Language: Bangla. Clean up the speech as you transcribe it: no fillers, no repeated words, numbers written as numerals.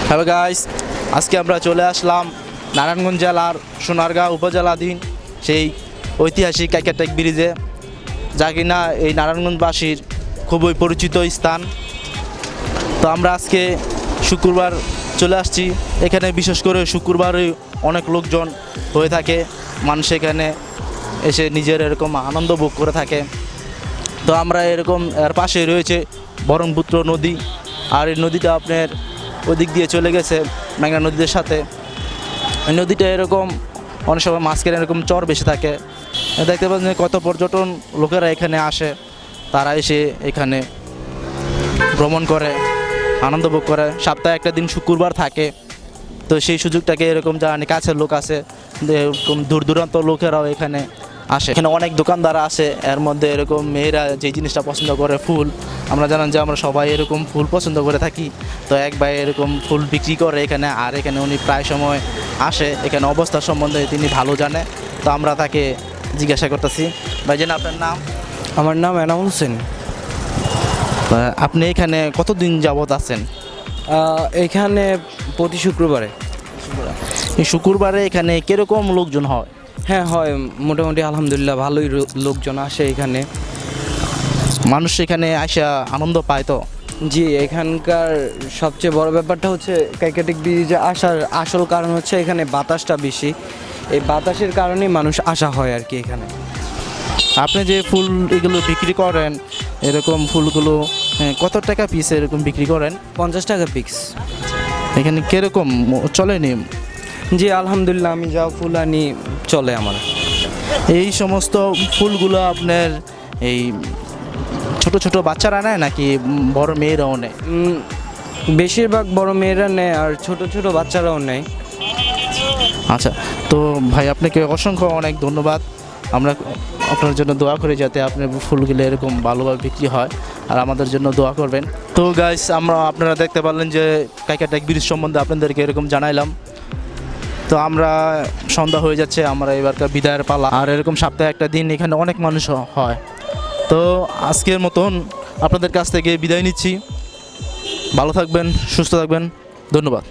হ্যালো গাইস, আজকে আমরা চলে আসলাম নারায়ণগঞ্জ জেলার সোনারগাঁও উপজেলাধীন সেই ঐতিহাসিক কাইকারটেক ব্রিজে, যা কিনা এই নারায়ণগঞ্জবাসীর খুবই পরিচিত স্থান। তো আমরা আজকে শুক্রবার চলে আসছি এখানে। বিশেষ করে শুক্রবারে অনেক লোকজন হয়ে থাকে, মানুষ এখানে এসে নিজের এরকম আনন্দ ভোগ করে থাকে। তো আমরা এরকম এর পাশে রয়েছে ব্রহ্মপুত্র নদী, আর এই নদীটা আপনার ওদিক দিয়ে চলে গেছে বাংলা নদীদের সাথে। এই নদীটা এরকম অনেক সময় মাঝখানে এরকম চর বেশি থাকে। দেখতে পাচ্ছেন কত পর্যটন লোকেরা এখানে আসে, তারা এসে এখানে ভ্রমণ করে, আনন্দ ভোগ করে। সপ্তাহে একটা দিন শুক্রবার থাকে, তো সেই সুযোগটাকে এরকম যারা কাছের লোক আছে, এরকম দূর দূরান্ত লোকেরাও এখানে আসে। এখানে অনেক দোকানদার আছে, এর মধ্যে এরকম মেয়েরা যে জিনিসটা পছন্দ করে ফুল, আমরা জানেন যে আমরা সবাই এরকম ফুল পছন্দ করে থাকি। তো এক ভাই এরকম ফুল বিক্রি করে এখানে, আর এখানে উনি প্রায় সময় আসে, এখানে অবস্থা সম্বন্ধে তিনি ভালো জানে। তো আমরা তাকে জিজ্ঞাসা করতেছি, ভাই জান আপনার নাম? আমার নাম এনামুল হোসেন। আপনি এখানে কতদিন যাবত আছেন? এখানে প্রতি শুক্রবারে। এই শুক্রবারে এখানে কীরকম লোকজন হয়? হ্যাঁ হয়, মোটামুটি আলহামদুলিল্লাহ ভালোই লোকজন আসে এখানে। মানুষ এখানে আসা আনন্দ পায়। তো জি, এখানকার সবচেয়ে বড় ব্যাপারটা হচ্ছে কাইকাটেক ব্রিজে আসার আসল কারণ হচ্ছে এখানে বাতাসটা বেশি। এই বাতাসের কারণেই মানুষ আসা হয় আর কি এখানে। আপনি যে ফুল এগুলো বিক্রি করেন, এরকম ফুলগুলো কত টাকা পিস এরকম বিক্রি করেন? 50 টাকা পিস। এখানে কীরকম চলেনি? জি আলহামদুলিল্লাহ, আমি যা ফুল আনি চলে আমার। এই সমস্ত ফুলগুলো আপনার এই ছোট ছোট বাচ্চারা নেয় নাকি বড় মেয়েরাও নেয়? বেশিরভাগ বড় মেয়েরা নেয় আর ছোট ছোট বাচ্চারাও নেয়। আচ্ছা, তো ভাই আপনাকে অসংখ্য অনেক ধন্যবাদ। আমরা আপনার জন্য দোয়া করি যাতে আপনার ফুলগুলো এরকম ভালোভাবে বিক্রি হয়, আর আমাদের জন্য দোয়া করবেন। তো গাইস, আপনারা দেখতে পারলেন যে কাইকাটেক ব্রিজ সম্বন্ধে আপনাদেরকে এরকম জানাইলাম। তো আমরা সন্ধ্যা হয়ে যাচ্ছে, আমরা এবারকার বিদায়ের পালা, আর এরকম সপ্তাহে একটা দিন এখানে অনেক মানুষ হয়। তো আজকের মতন আপনাদের কাছ থেকে বিদায় নিচ্ছি। ভালো থাকবেন, সুস্থ থাকবেন, ধন্যবাদ।